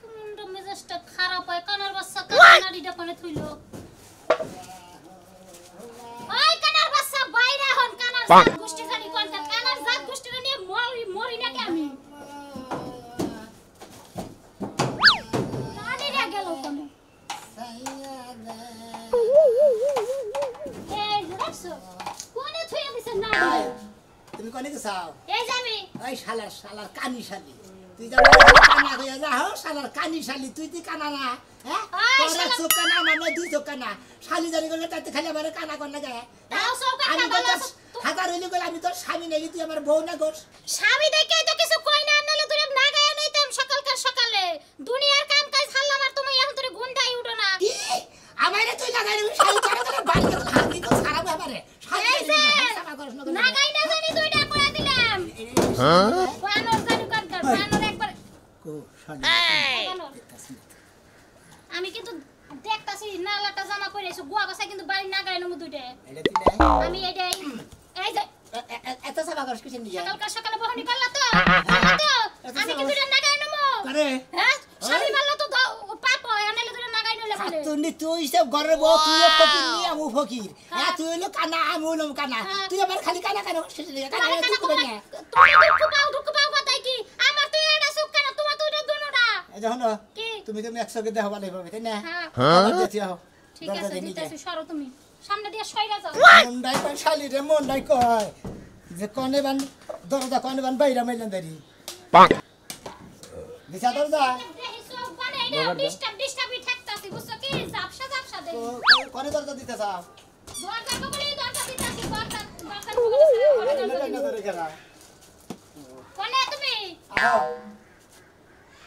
মুন্ডা মেজাজটা খারাপ হয় কানার বাচ্চা কানাড়িটা কোনে থইলো ওই কানার বাচ্চা বাইরে হন কানার জাত গোষ্ঠী জানি কোনটা কানার জাত গোষ্ঠীটা নিয়ে মরি না কে আমি নানিরা গেল কোনে এই দেখছো কোনে থইয়া দিছে না তুমি কোনে গেছাও এই যাবি ওই শালার কানি শালি তুই যা কানা কইয়া যা হো শালার কানি শালি তুই কানা না হ্যাঁ তোরা চোখ কানা মানে দুই চোখ কানা শালি জানি গলে তাতে খালি আমার কানা কোন লাগে তাও সব আমি কথা তো হাজার হইলি গলে আমি তোর স্বামী নেই তুই আমার বউ না গোস স্বামী দেখে তো কিছু কই না আনলে তুই না গায় নইতাম সকালে দুনিয়ার কাম কাজ ছাড়লাম আর তুমি এখন তোর গুন্ডাই উঠো না কি আমারে তুই লাগাই রে শালি তোরা তোরা বাড়ি করে হাতি তো সারা আমারে শালি না গাই না জানি দুইটা করে দিলাম হ্যাঁ বানর জানি কাটকার বানর একবার কো শালি আমি কিন্তু দেখতাছি নালাটা জামা পরেছো গুয়া গসা কিন্তু বাড়ি না গায় নমু দুইটা এটা তুই না আমি এটাই এই যে এত সাবা করছ কিছু নিয়া সকালে বহনি করলা তো আমি কি দুইটা না গায় নমু আরে হ্যাঁ শালি মারলা তো পাপ হয় আনলে দুইটা না গায় নলে বলে তুই সব ঘরের বউ তুই ফকির নি আমু ফকির হ্যাঁ তুই হলো কানা আমু হলো কানা তুই আমার খালি কানা কানা করছিস কানা তুই কই না তুমি দুঃখ পাও কথাই কি আমার তো এটা সুখ কেন তোমার তো এটা দুনোটা এই দেখো না কি তুমি তো একশোকে দেখাবা লাগবে তাই না হ্যাঁ দেখি আও ঠিক আছে দিতেছি সরো তুমি সামনে দিয়ে সইরা যাও মন্ডাই কোন শালি রে মন্ডাই কয় যে কোনে বান দরজা কোনে বান বাইরা মাইলেন দাঁড়ি দিছা দরজা ডিস্টার্বই ঠেকতাছি বুঝছো কি জাপসা দেই কোনে দরজা দিতে চাও দরজা বলে দরজা দিতাছি দরজা কোনে তুমি আও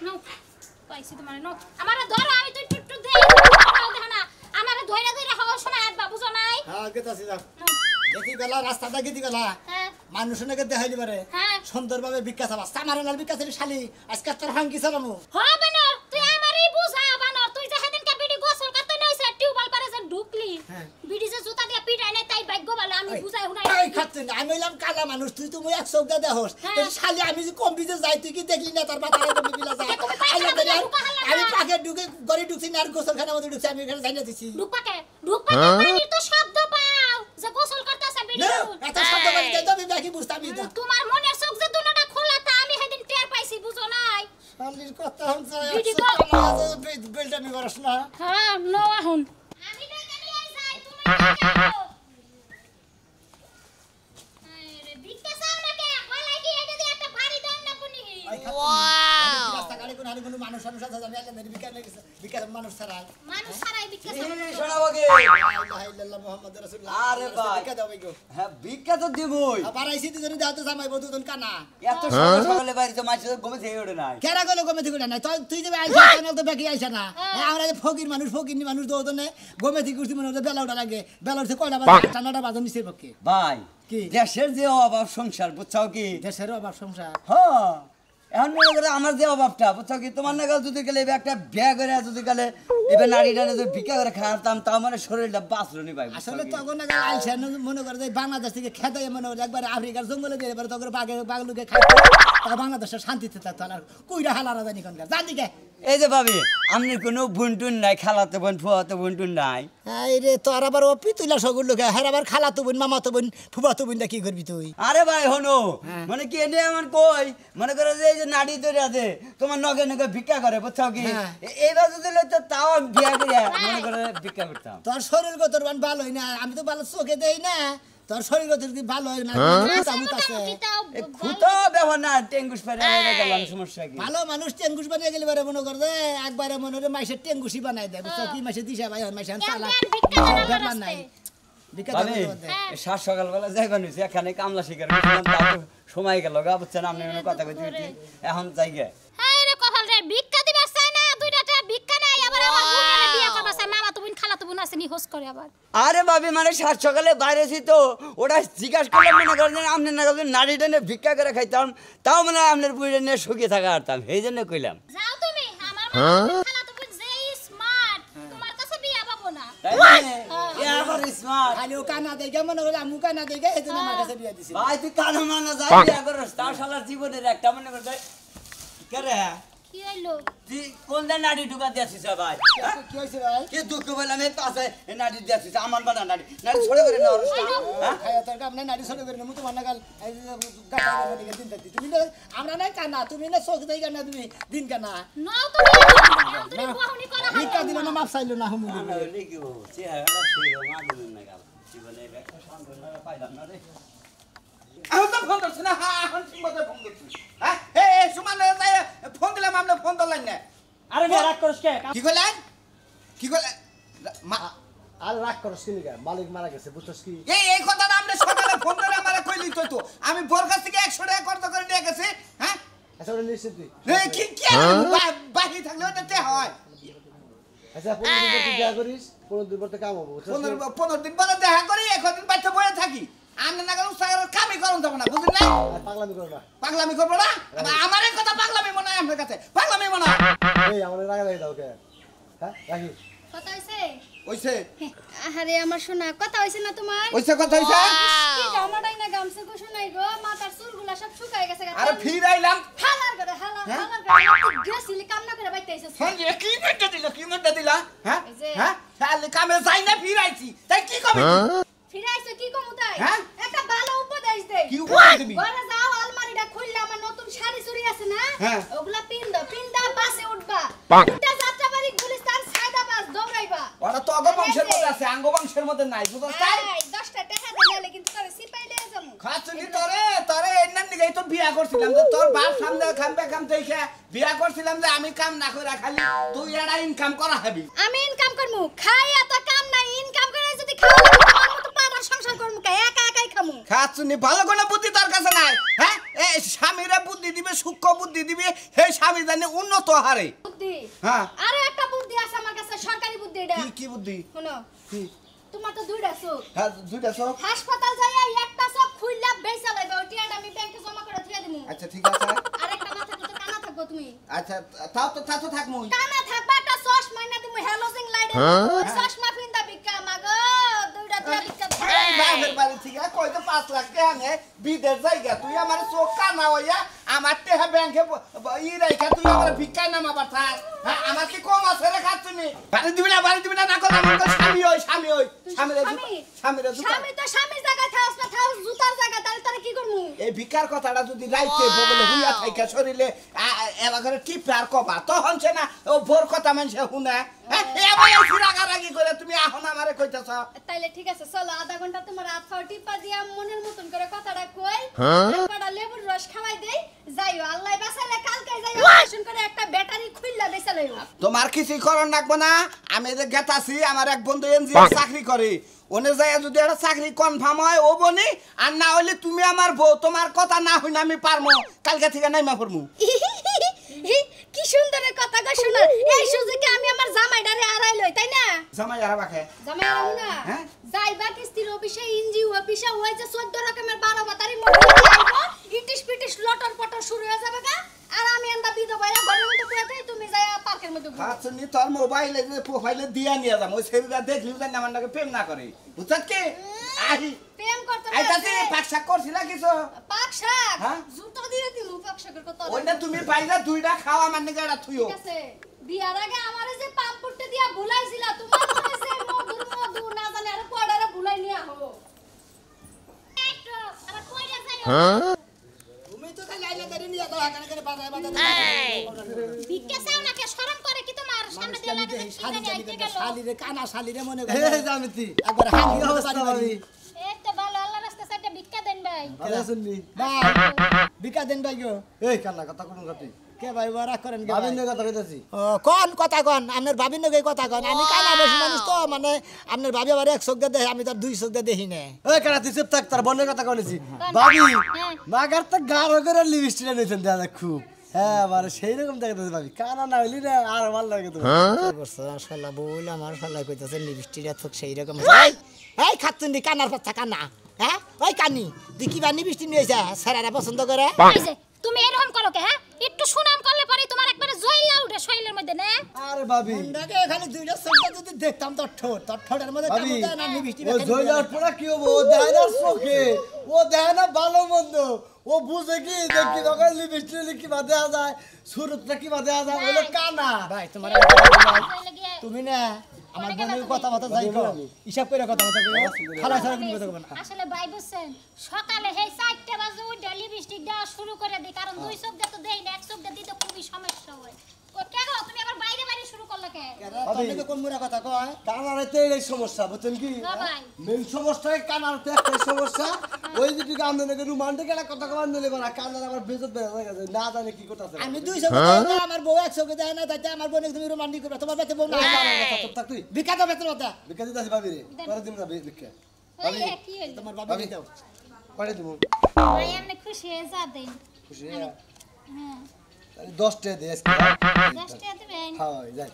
নো পাইছি তোমার নো আমারে ধরো আমি তো টুটু দেই দেখো না আমারে ধইরা হওয়ার সময় আর বাবু জানাই হ্যাঁ গেতাছি যাও দেখি গেলা রাস্তাটা গেদি গেলা হ্যাঁ মানুষ নাকি দেখাইলি পারে হ্যাঁ সুন্দরভাবে ভিক্ষা চাবা সামারানার ভিক্ষা চাইলে শালি আজকে তোর হাঙ্কি চালামু হ্যাঁ বানর তুই আমারই বুঝা বানর তুই যে সেদিন কা বিডি গোসল করতে নইছে টিউবওয়েল পারে যে ঢুকলি বিডি যে জুতা দিয়া পিটাই নাই তাই ভাগ্য ভালো আমি বুঝাই হুনাই এই খাচ্ছে না আমি হইলাম কালা মানুষ তুই তো মই এক চোখটা দেহস শালি আমি যে কম বিজে যাই তুই কি দেখলি না তোর মাথায় কম বিলা যায় আমি পাকে ঢুকে গড়ি ঢুকছি না আর গোসলখানা মধ্যে ঢুকছি আমি এখানে যাই না দিছি ঢুকপাকে পানির তো শব্দ পাও যে গোসল করতেছে বিডি এত শব্দ করে দেই তো আমি দেখি বুঝতামই না তোমার মনের চোখ যে দুটোটা খোলা তা আমি সেদিন টের পাইছি বুঝো নাই শালির কথা হচ্ছে বেলটা আমি করছ না হ্যাঁ নো এখন আমি দেখে নিয়ে যাই তুমি দেখো আরে ভিক্ষা চাও না কে বলাই কি এটা দিয়ে একটা ভারী দণ্ড পুনি ওয়াও রাস্তা গাড়ি কোন হারি কোন মানুষ মানুষ আছে আমি আইলাম ভিক্ষা লাগছে ভিক্ষা মানুষ ছাড়াই মানুষ ছাড়াই ভিক্ষা চাও শোনাবো কি লা ইলাহা ইল্লাল্লাহ মুহাম্মাদুর রাসূলুল্লাহ আরে ভাই ভিক্ষা দাও গো হ্যাঁ ভিক্ষা তো দিবই আবার আইছি দুজনে দাও তো জামাই বউ দুজন কানা এত সকালে সকালে বাইরে তো মাছ ঘুমে থেকে ওঠে নাই কেরা গেল গমে থেকে না তুই যে আইছা চ্যানেল তো বাকি আইছা না আমরা যে ফকির মানুষ দৌদনে গমে থেকে উঠছি মনে বেলা ওটা লাগে বেলা উঠছে কয়টা বাজে 8টা বাজে নিচের পক্ষে ভাই কি দেশের যে অভাব সংসার বুঝছাও কি দেশের অভাব সংসার হ্যাঁ এখন মনে করে আমার যে অভাবটা বুঝছাও কি তোমার না যদি গেলে একটা ব্যাগ করে যদি গেলে এবার নারীটা যদি ভিক্ষা করে খাওয়াতাম তাও মানে শরীরটা বাঁচলো নি ভাই আসলে তখন আইসা মনে করে যে বাংলাদেশ থেকে খেতে মনে করে একবার আফ্রিকার জঙ্গলে দিয়ে এবার তখন বাঘলুকে খাইতে তা বাংলাদেশের শান্তিতে থাকতো আর কুইরা হালারা জানি কোনকার জানি কে এই যে ভাবি আপনার কোনো বুনটুন নাই খালাতে বোন ফুয়াতে বুনটুন নাই এই রে তোর আবার ও পিতুলা সগুল লোকে হ্যাঁ আবার খালাতো বোন মামাতো বোন ফুফাতো বোন কি করবি তুই আরে ভাই হনো মানে কি এনে আমার কই মনে করে যে এই যে নাড়ি তৈরি আছে তোমার নগে নগে ভিক্ষা করে বুঝছাও কি এইবার যদি লইতো তাও আমি বিয়া করে মনে করে ভিক্ষা করতাম তোর শরীর গতর ভালোই না আমি তো ভালো চোখে দেই না তোর শরীর গতর যদি ভালো হয় না খুতো ব্যবহার না টেঙ্গুস ফেরে গেলাম সমস্যা কি ভালো মানুষ টেঙ্গুস বানিয়ে গেলে বারে মনে করে একবারে মনে করে মাইসের টেঙ্গুসি বানাই দেয় বুঝছো কি মাইসে দিশা ভাই মাইসে চালা ব্যাপার নাই সাত সকালবেলা যাইবা নিছি এখানে কামলা শিকার করছিলাম তাও তো সময় গেল গা বুঝছেন আপনি কথা কইতে এখন যাই গে হ্যাঁ রে কপাল রে ভিক্ষা দিবা চাই না দুইটা ভিক্ষা নাই আবার আমার বোনের বিয়ে করবা চাই মামা তো বোন খালা তো বোন আছে নি হোস করে আবার আরে ভাবি মানে সাত সকালে বাইরেছি তো ওটা জিজ্ঞাসা করলাম মনে করেন আপনি না নারী টেনে ভিক্ষা করে খাইতাম তাও মানে আপনার বুড়ি নিয়ে শুকিয়ে থাকা পারতাম এই জন্য কইলাম যাও তুমি আমার খালা তো বোন যে স্মার্ট তোমার কাছে বিয়ে পাবো না তাই মানে এ আবার স্মার্ট খালি ও কানা দেখে মনে করে আমু কানা দেখে এজন্য আমার কাছে বিয়ে দিছি ভাই তুই কানা মানা যাই বিয়ে করস তাও শালার জীবনের একটা মনে করে কে রে কি হইলো তুই কোন নাড়ি ঢুকা দিয়েছিস ভাই কি হইছে ভাই কি দুঃখ বললাম এই পাশে নাড়ি দিয়েছিস আমার বানা নাড়ি নাড়ি ছড়ে করে না হ্যাঁ খায়া তোর কাম নাই নাড়ি সরে বেরনো মুতো মানা গাল এই গাটা গাটা দিন দিন তুমি না আমরা নাই কানা তুমি না চোখ দেই কানা তুমি দিন কানা নাও তো তুমি বাহুনি করা ভিক্ষা দিল না মাপ চাইলো না হুমু লিখি ও চেহারা সেই মাগুন না গাল জীবনে একটা সন্ধান পাইলাম না রে আমি তো ফোন করছি না হ্যাঁ এখন ঠিক মতো ফোন করছি হ্যাঁ এই সুমান ফোন দিলাম আপনি ফোন ধরলেন না আরে মেয়ে রাগ করিস কে কি করলেন কি করলেন আর রাগ করিস কি লিগা মালিক মারা গেছে বুঝছস কি এই কথাটা আপনি সকালে ফোন করে আমারে কইলি তো আমি বোর কাছ থেকে 100 টাকা কর্ত করে নিয়ে গেছি হ্যাঁ আচ্ছা ওটা নিশ্চিত তুই কি কি বাকি থাকলে ওটাতে হয় আচ্ছা 15 দিন পর দেখা করিস 15 দিন পর তো কাম হবে বুঝছস 15 দিন পরে দেখা করি এখন বাইতে বয়ে থাকি আমি না গেলে উসাগের কামই করুন যাব না বুঝলেন না পাগলামি করো না পাগলামি করব না আমার এই কথা পাগলামি মনে হয় আপনার কাছে পাগলামি মনে হয় এই আমাদের রাগা লাগি দাও কে হ্যাঁ রাখি কথা হইছে ওইছে আরে আমার শোনা কথা হইছে না তোমার ওইছে কথা হইছে কি গামাটাই না গামছে কো শোনাই গো মাথার চুলগুলা সব শুকায় গেছে আরে ফির আইলাম হালার করে হালার করে গেছিলি কাম না করে বাইতে আইছিস হ্যাঁ কি মধ্যে দিলা হ্যাঁ এই যে- হ্যাঁ তাহলে কামে যাই না ফির আইছি তাই কি কবে ফিরাইছো কি কমু তাই হ্যাঁ? একটা ভালো উপদেশ দে কি উপদেশ দিবি? ঘরে যাও আলমারিটা খুললে আমার নতুন শাড়ি চুরি আছে না হ্যাঁ। ওগুলা পিন্দা বাসে উঠবা উঠে যাত্রাবাড়ি গুলিস্তান সাইদা বাস দৌড়াইবা ওরা তো অগ বংশের মধ্যে আছে আঙ্গ বংশের মধ্যে নাই বুঝছস তাই এই 10টা টাকা দিলে কিন্তু তোরে সিপাই লয়ে যামু খাচুনি তোরে এন্নার দিকে তো বিয়া করছিলাম যে তোর বাপ সামনে খামবে কাম দেখে বিয়া করছিলাম যে আমি কাম না করে খালি তুই এড়া ইনকাম করা হবি আমি ইনকাম করমু খাই এত কাম নাই ইনকাম করে যদি খাওয়া লাগে তোমার মতো পাড়া সংসার করমু কা একা একাই খামু খাচুনি ভালো কোনো বুদ্ধি তোর কাছে নাই হ্যাঁ এই স্বামীরা বুদ্ধি দিবে সূক্ষ্ম বুদ্ধি দিবে সেই স্বামী জানি উন্নত হারে বুদ্ধি হ্যাঁ আরে একটা বুদ্ধি আছে আমার কাছে সরকারি বুদ্ধি এটা কি বুদ্ধি শুনো কি তোমার তো দুইটা চোখ হ্যাঁ দুইটা সব হাসপাতাল যাইয়া একটা চোখ খুইলা বেচা লাইবা ওই টিয়াটা আমি ব্যাংকে জমা করে থুয়া দিমু আচ্ছা ঠিক আছে আরেকটা মাথা তো কানা থাকবো তুমি আচ্ছা তা তো থাকমু কানা থাকবা একটা চশমা না দিমু হ্যালোজিং লাইট ওই চশমা ফিন্দা বিক্কা মাগো দুইটা টিয়া বিক্কা বাপের বাড়ি থেকে কই তো 5 লাখ টাকা আনে বিদেশ জায়গা তুই আমার চোখ কানা হইয়া আমার টেহা ব্যাংকে ই রাইখা তুই আমার ভিক্ষায় নামা পাঠাস হ্যাঁ আমার কি কম আছে রে খাচ্ছুনি বাড়ি দিবি না কর আমার তো স্বামী হই স্বামীরে স্বামী তো স্বামীর জায়গায় থাকস না থাকস জুতার জায়গায় তাহলে তারে কি করমু এই ভিক্ষার কথাটা যদি রাইতে বগলে হুইয়া থাইকা শরীরে এলা করে টিপ আর কবা তখন সে না ও ভোর কথা মানুষে শুনে হ্যাঁ এবার এই রাগারাগি করে তুমি এখন আমারে কইতাছ তাইলে ঠিক আছে চলো আধা ঘন্টা তোমার হাত ফাও টিপা দিয়া মনের মতন করে কথাটা কই একবারটা লেবুর রস খাওয়াই দেই যাইও আল্লাহ বাঁচাইলে কালকে যাই অপারেশন করে একটা ব্যাটারি খুইলা বেচা লইও তোমার কিছুই করণ লাগবো না আমি যে গেতাছি আমার এক বন্ধু এনজি চাকরি করে ওনে যায় যদি একটা চাকরি কনফার্ম হয় ও বনি আর না হইলে তুমি আমার বউ তোমার কথা না হইনা আমি পারমু কালকে থেকে নাইমা পড়মু কি সুন্দর কথা গো শোনা এই সুযোগে আমি আমার জামাইডারে আড়াই লই তাই না জামাই আর বাকে জামাই আড়াও না হ্যাঁ? যাইবা কিস্তির অফিসে ইনজি অফিসে ওই যে 14 রকমের 12 বাতারি মহিলা আইবো ইটিস পিটিস লটর পটর শুরু হয়ে যাবে গা আর আমি এন্ডা বিধবাইয়া ঘরের মধ্যে পুরাতে তুমি যায়া পার্কের মধ্যে ঘুরো আচ্ছা নি তোর মোবাইলে যে প্রোফাইলে দিয়া নিয়ে যাম ওই ছেলেটা দেখলিও জানি আমার নাকি প্রেম না করে বুঝছস কি আহি প্রেম করতে আইতাছি পাকশা করছিলা কিছু পাকশাক হ্যাঁ? জুতো দিয়ে দিমু পাকশাকের কথা ওইটা তুমি পাইলা দুইটা খাওয়া মানে গাড়া থুইও ঠিক আছে বিয়ার আগে আমারে যে পাম্প করতে দিয়া ভুলাইছিলা তোমার মনে সে মধু না জানি আর পড়ারে ভুলাই নিয়া হো একটু আবার কইরা যাই তুমি তো খালি আইলা দাঁড়িয়ে নিয়ে দাও কানে কানে বাজায় ভিক্ষা চাও না কে শরম করে কি তোমার সামনে দিয়ে লাগে শালিরে কানা শালিরে মনে করে এই জামিতি একবার হাঙ্গি কি অবস্থা ভাবি এই তো ভালো আল্লাহ রাস্তা সাইডে ভিক্ষা দেন ভাই ভালো আছেন নি ভাই বিকা দেন ভাই গো এই কান্না কথা কোন কথা কে ভাই ওরা করেন কে ভাবিন ভাই? কথা কইতাছি ও, কোন কথা কোন আপনার ভাবির নগে কথা কোন আমি কানা বসি মানুষ তো মানে আপনার ভাবি আবার এক চোখ দিয়ে দেখে আমি তার দুই চোখ দিয়ে দেখি না এই কানা তুই চুপ থাক তার বনের কথা কইছি ভাবি হ্যাঁ। মাগার তো গাঢ় করে লিপস্টিক নিছেন দাদা খুব হ্যাঁ মানে সেই রকম দেখাতে ভাবি কানা না হইলি না আর ভালো লাগে তো মাশাআল্লাহ বউল আমার শালা কইতাছে লিপস্টিক এত সেই রকম এই খাতুন্ডি কানার পাতা কানা হ্যাঁ ওই কানি তুই কি বানি বৃষ্টি নিয়েছে স্যারেরা পছন্দ করে এই যে তুমি এরকম করো কে হ্যাঁ একটু সুনাম করলে পরে তোমার একবারে জয়লা উঠে শরীরের মধ্যে না আরে ভাবি মুন্ডাকে খালি দুইটা চোখটা যদি দেখতাম তোর ঠোঁটের মধ্যে ভাবি কামড় দেয় না নিবিষ্টি ও জয়লার পড়া কি হবো ও দেয় না চোখে ও দেয় না ভালো মন্দ ও বুঝে কি যে কি দরকার লিপস্টিক কি বাদে যায় সুরতটা কি বাদে যায় বলে কানা ভাই তোমার কইলে গিয়ে তুমি না আমার বোনের কথা যাই গো হিসাব করে কথা কইও খালা ছাড়া কোনো কথা কইবে না আসলে ভাই বুঝছেন সকালে হেই 4টা বাজে উঠে লিপস্টিক দেওয়া শুরু করে দেই কারণ দুই চোখ দিয়ে তো দেই না এক চোখ দিয়ে দিতে খুবই সমস্যা হয় ও কেন তুমি আবার বাইরে বাইরে শুরু করলে কে তুমি কোন মুরা কথা কয় কানারেতে এই সমস্যা বুঝছেন কি না ভাই মেন সমস্যাই কানারতে একটা সমস্যা ওই যেটুকু আমাদের রোমান্টিক একটা কথা কবার নিলে না কানার আবার বেজত বেড়ে গেছে না জানে কি করতেছে আমি 200 দেয় না আমার বউ 100 দেয় না তাইতে আমার বোন তুমি রোমান্টিক করবে তোমার বেতে বউ না তুই বিকা দাও বেতন কথা বিকা দিতে ভাবি রে করে দিন না বিকা ওই কি হইলো তোমার বাবা দাও করে দিব ভাই এমনি খুশি হয়ে যা দেন খুশি হ্যাঁ 10 টা দে আজকে 10 টাকা দিবেন হ্যাঁ যাই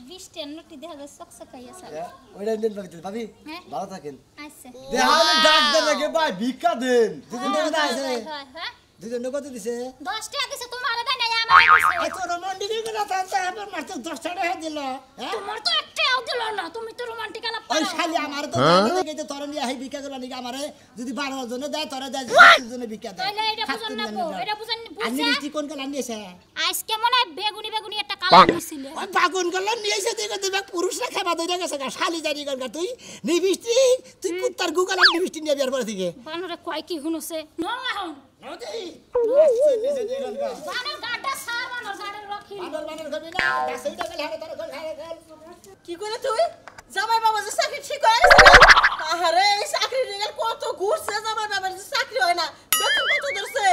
20 টাকা নোটি দেখা যায় সকসকাইয়া স্যার ওইটা দিন ভাবি হ্যাঁ ভালো থাকেন আচ্ছা দেহালে ডাক দেন লাগে ভাই ভিক্ষা দেন দুজন কথা আছে হ্যাঁ দুজন কত দিছে 10 টাকা দিছে তোমার আলাদা নাই আমার দিছে এত রোমান্টিক কথা আছে আমার মাত্র 10 টাকা দিল হ্যাঁ তোমার তো একটাও দিল না তুমি তো রোমান্টিক আলাপ ওই শালি আমার তো দেখে তো তোর নিয়ে আহি ভিক্ষা করলা নাকি আমারে যদি 12 জনে দেয় তোরে দেয় 10 জনে ভিক্ষা দেয় তাইলে এটা বুঝন না গো এটা বুঝন আমি বুঝা মিষ্টি কোন কালা নিয়েছে আজকে মনে হয় বেগুনি একটা কালার দিছিল ওই বাগুন কালা নিয়েছে দেখে তুমি পুরুষরা খাবা দইরা গেছে শালি জানি করগা তুই নিবিষ্টি তুই কুত্তার গুগালা নিবিষ্টি নিয়ে বিয়ার পরে থেকে বানরে কয় কি হুনছে ন এখন নদী বানর গাড্ডা সার বানর গাডের রখি বানর বানর খাবি না গাছে উঠে গেল হারে তোর ঘর হারে গেল কি করে তুই জামাই বাবা যে চাকরি ঠিক হয়ে গেছে আরে এই চাকরি রেগাল কত ঘুরছে জামাই বাবার যে চাকরি হয় না বেতন কত ধরছে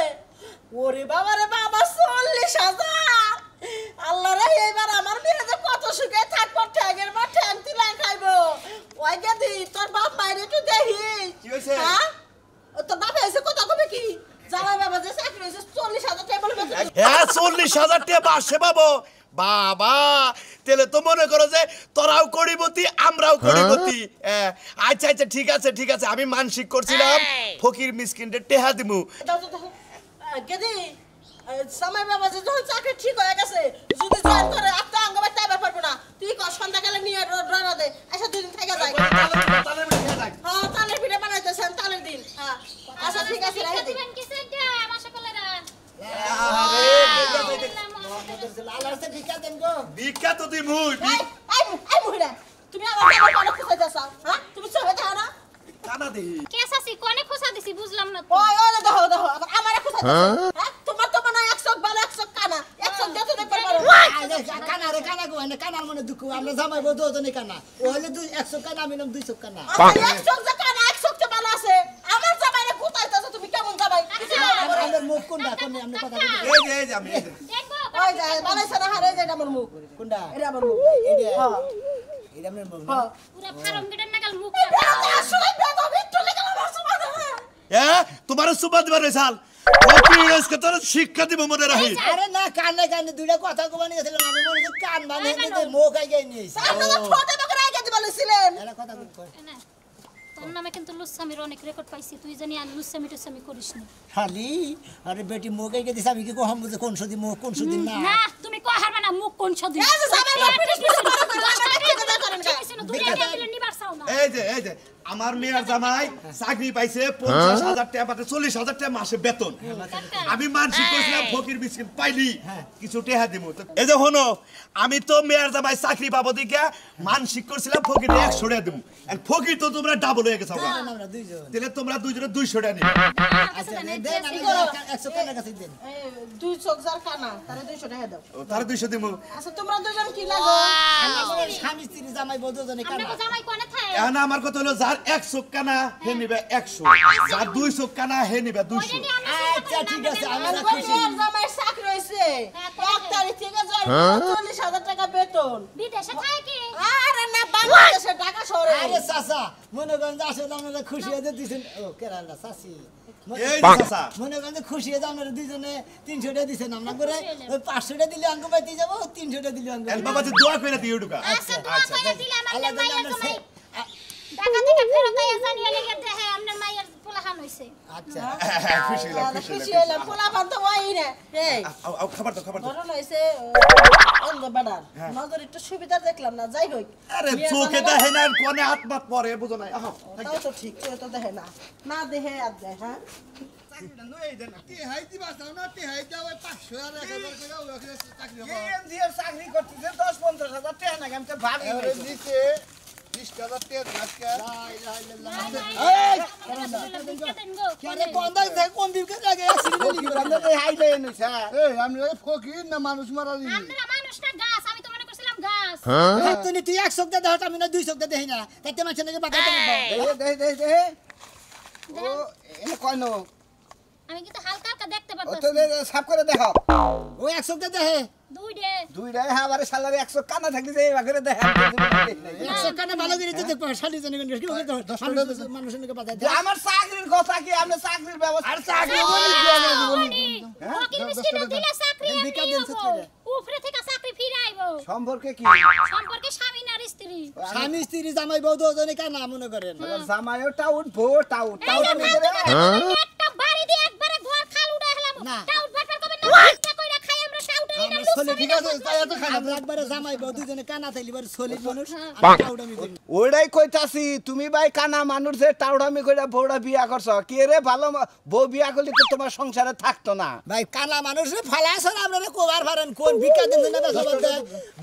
ওরে বাবা রে বাবা 40,000 আল্লাহ রে এইবার আমার মেয়ে যে কত সুখে থাকবো ঠ্যাঙের মা ঠ্যাং তুলে খাইবো ওই গেদি তোর বাপ মাইরে একটু দেখি কি হইছে? হ্যাঁ ও তোর বাপ এসে কথা কবে কি জামাই বাবা যে চাকরি হয়েছে 40,000 টাকা বলে বেতন হ্যাঁ 40,000 টাকা বাসে পাবো বাবা তাহলে তো মনে করো যে তোরাও করিবতি আমরাও করিবতি আচ্ছা আচ্ছা ঠিক আছে আমি মানসিক করছিলাম ফকির মিসকিনদের টেহা দিমু গেদি জামাই বাবা যে যখন চাকরি ঠিক হয়ে গেছে যদি জয়েন করে আত্মা অঙ্গ বাইতে আবার পারবো না তুই সন্ধ্যাকালে নিয়ে রওনা দে আচ্ছা 2 দিন থেকে যাই হ্যাঁ তালের পিঠা বানাইতেছেন তালের দিন হ্যাঁ আচ্ছা ঠিক আছে রাখে দিন দিবেন কি সেটা আমার সকলেরা আল্লাহর কাছে ভিক্ষা দেন গো ভিক্ষা তো দিমু এই মহিলা তুমি আমার জামাই বাবা খুঁজাইতেছ হ্যাঁ তুমি সবে দাও না কানা দেহি কেসাসি কোনে খোসা দিছি বুঝলাম না ওই ওই দেখো দেখো আবার আমারে খুঁজাইতেছ হ্যাঁ তোমার তো মনে হয় 100 ভালো 100 কানা 100 যত দেখতে পারো কানা রে কানা গো না কানার মনে দুঃখ আমরা জামাই বউ দুজনে কানা ও হলে 100 কানা আমি নাম 200 কানা 100 যে কানা 100 তে ভালো আছে আমার জামাইরে খুঁজাইতেছ তুমি কেমন জামাই আমার মুখ কোনটা কোন আমরা কথা বলি এই যে আমি এই যে। দেখবো ওই যায় বানাইছে না হারে যায় আমার মুখ কোনটা এটা আমার মুখ এটা হ্যাঁ এটা আমার মুখ হ্যাঁ পুরো ফার্ম গিটার নাগাল মুখ আসলে বেদব একটু লেগে আমার সমাজ তোমার সুবাদ দিবার সাল ফকির আজকে তোর শিক্ষা দিব মনে রাখি আরে না কানে কানে দুইটা কথা কবানি গেছিলাম আমি মনে হচ্ছে কান মানে মুখ আইগাই নিয়েছি আপনারা ছোট বকরা আগে বলেছিলেন এরা কথা কই না তোর নামে কিন্তু লুসামির অনেক রেকর্ড পাইছি তুই জানি আর লুসামি টুসামি করিস না খালি আরে বেটি মুখ আইগে দিছ আমি কি কম বুঝে কোন সুদি মুখ কোন সুদি না না তুমি কই হারবা না মুখ কোন সদি এই যে জামাই বাবা পিটিস পিটিস বড় করে আমার থেকে বের করেন না দুনিয়া দিলে নিবার চাও না এই যে আমার মেয়ের জামাই চাকরি পাইছে 50,000 টাকা পাতে 40,000 টাকা মাসে বেতন আমি মানসিক করেছিলাম ফকির মিসকিন পাইলি কিছু টেহা দিমু তো এই যে হনো আমি তো মেয়ের জামাই চাকরি পাবো দিকে মানসিক করেছিলাম ফকির 100 টাকা দিমু আর ফকির তো তোমরা ডাবল হয়ে গেছো আমরা দুইজন তাহলে তোমরা দুইজনে 200 টাকা নিবে আচ্ছা দেন আমি 100 কানা কাছে দেন দুই চোখ যার কানা তারে 200 টাকা দাও তার 200 দিমু আচ্ছা তোমরা দুজন কি লাগো আমার স্বামী স্ত্রী জামাই বউ দুজনে কানা আমরা জামাই কোনে থাকে এখন আমার কথা হলো যার 100 কানা হে নিবে 100 যার 200 কানা হে নিবে 200 আচ্ছা ঠিক আছে আমরা খুশি আমার জামাই চাকরি হইছে 1 তারিখ থেকে জয়েন 40,000 টাকা বেতন বিদেশে থাকে কি আরে না বাংলাদেশে ঢাকা শহরে আরে চাচা মনে করেন যে আসলে আমরা খুশি হয়ে দিছেন ও কেরালা চাচি এই যে চাচা মনে করেন যে খুশি হয়ে আমরা দুজনে 300 টাকা দিছেন আমরা করে 500 টাকা দিলে অঙ্ক পাইতে যাব 300 টাকা দিলে অঙ্ক এল বাবা যে দোয়া কইরা দিও ঢুকা আচ্ছা দোয়া করে দিলাম আল্লাহ আপনার জানে মায়ের আমরা জামাই ঢাকা থেকে ফেরত আইয়া জানিয়ে লেগে দেহে আপনার মায়ের পোলাহান হইছে আচ্ছা খুশি হলাম, খুশি খুশি হলাম। হইলাম পোলাপান তো ওই না এই আও, খাবার দাও, খাবার দাও। ধরুন হইছে অন্ধ বেড়ার নজর একটু সুবিধা দেখলাম না যাই হোক আরে মেয়ের চোখে জামাই দেখে না, আর কোনে হাত মাত পরে, বুঝো নাই? আহো, তাও তো ঠিক কেউ তো দেখে না না দেখে আর দেয় হ্যাঁ হাইতি বাঁচাও না হাই যাও 500 আর 1000 টাকা ওখানে চাকরি হবে এনজিওর চাকরি করতেছে 10-50 হাজার টাকা না আমি তো ভাবি এবারে নাই। দিতে 20000 টাকা আজকে আরে বন্ধ থেকে কোন দিকে লাগে অ্যাক্সিডেন্ট লিখি আমরা তো হাইলে এনেছে এই আমি ফকির না মানুষ মারালি আপনারা মানুষটা গাছ আমি তো মনে করছিলাম গাছ তুই তুই এক সপ্তাহ দেখ আমি না 2 সপ্তাহ দেখি না তাতে মাছ নাকি বাধা দেব দে ও এনে কয় নো আমি কিন্তু হালকা হালকা দেখতে ও তো পারতাছি সাফ করে দেখো ও এক সপ্তাহ দেখে দুইডে দুইটাই হাবারে সালারে 100 কানা থাকলে যে এই করে দেখে একশো কানে ভালো করে দিতে শালি জানি কি করে মানুষের নাকি বাধা যে আমার চাকরির কথা কি আমরা চাকরির ব্যবস্থা আর চাকরি ফকির মিসকিনের দিলে চাকরি দেন বিকা এমনি দেন হবো। চাকরি। উপরে থেকে চাকরি ফিরাইবো সম্পর্কে কি সম্পর্কে স্বামী আর স্ত্রী স্বামী স্ত্রী জামাই বউ দুজনে কানা মনে করেন জামাইও টাউট বউ টাউট এই টাউট যে ফালতু একটা বাড়ি দিয়ে একবারে ঘর খাল উড়াই হলাম না। টাউট বাটবার কবে না ভিক্ষা কইরা খাই আমরা টাউটাই না আমরা চলে ঠিক আছে তাই এত খাই আমরা একবারে জামাই বউ দুজনে কানা থাইলি বারে সলিড মানুষ আর টাউডামি করি ওইটাই কইতাছি তুমি ভাই কানা মানুষ যে টাউডামি কইরা বউটা বিয়া করছ কে রে ভালো বউ বিয়া করলে তো তোমার সংসারে থাকতো না ভাই কানা মানুষ ফালাছ না আমরা কোবার ফারেন কোন ভিক্ষা দেন না সবার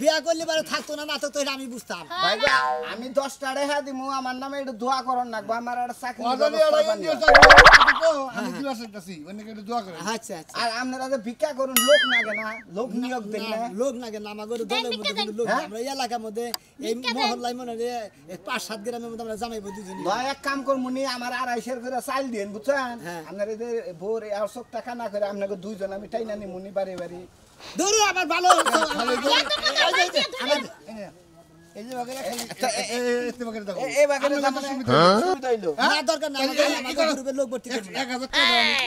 বিয়া করলে বারে থাকতো না না তো আমি বুঝতাম ভাই গো, আমি 10 টা রেহা দিমু আমার নামে একটু দোয়া করন না গো আমার একটা চাকরি ওদানি ব্যবস্থা আর বানিয়ে। ইন্ডিয়া চাকরি তো আমি দিবা চাইতাছি অনেক একটু দোয়া করে আচ্ছা আচ্ছা আর আপনারা যে ভিক্ষা করুন লোক নাগে না লোক নিয়োগ দেন না লোক নাকি না আমাদের দলের মধ্যে কোনো লোক নাই। আমরা এই এলাকার মধ্যে এই মহল্লায় মনে হয় 5-7 গ্রামের মধ্যে আমরা জামাই বউ দুজনে ভাই এক কাম করমুনি আমার 250 করে চাল দেন বুঝছেন হ্যাঁ। আপনার এই যে বোর আর 100 টাকা না করে আপনাকে দুইজন আমি টাইনা নিমুনি বাড়ি বাড়ি দূর আবার ভালো এই যে বাগেরা খালি এতে বাগেরা দেখো এই বাগানে জামানে সুবিধা হইলো না দরকার না আমাদের গ্রুপের লোক ভর্তি করব 1000 টাকা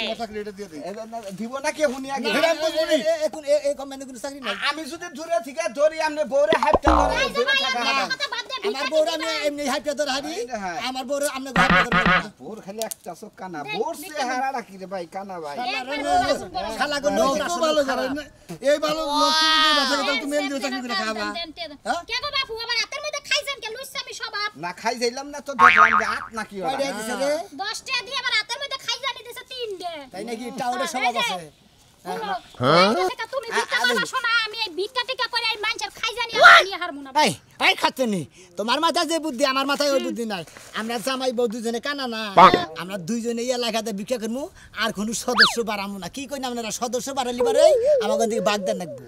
আমি চাকরি এটা দিয়ে দিই দিব না কে হুনি আগে এখন এই কোম্পানির কোনো চাকরি নাই আমি যদি দূরে থেকে ধরি আপনি বউরে হাইপটা ধরে দূরে থাকা হবে না। কথা বাদ দে আমার বউর আমি এমনি হাইপে ধরে হাবি হ্যাঁ। আমার বউর আপনি হাইপে ধরে বোর খালি একটা চোখ কানা বোর চেহারাটা কি রে ভাই কানা ভাই শালা গো লোক লোক তো ভালো করে না এই ভালো লোক তুমি বাসা কথা তুমি এমনি চাকরি করে খাবা কে গো বাপু আবার হাতের মধ্যে খাইছেন কে লুইছামি স্বভাব না খাই যাইলাম না তো দেখলাম যে হাত নাকি ওরা কয়টা দিছে রে 10 টাকা দিয়ে আবার হাতের মধ্যে খাই জানি দিছে 3 ডে তাই নাকি টাউনের স্বভাব আছে তুমি ভিক্ষা করো শোনা আমি এই ভিক্ষা টিকা করে এই মানুষের খাই জানি নিয়ে হারমু না এই এই খাচ্ছে নি তোমার মাথায় যে বুদ্ধি আমার মাথায় ওই বুদ্ধি নাই আমরা জামাই বউ দুজনে কানা না আমরা দুইজনে এই এলাকাতে ভিক্ষা করবো আর কোনো সদস্য বাড়াবো না কি কই না আপনারা সদস্য বাড়ালি পারে আমাকে দিকে বাগদান রাখবো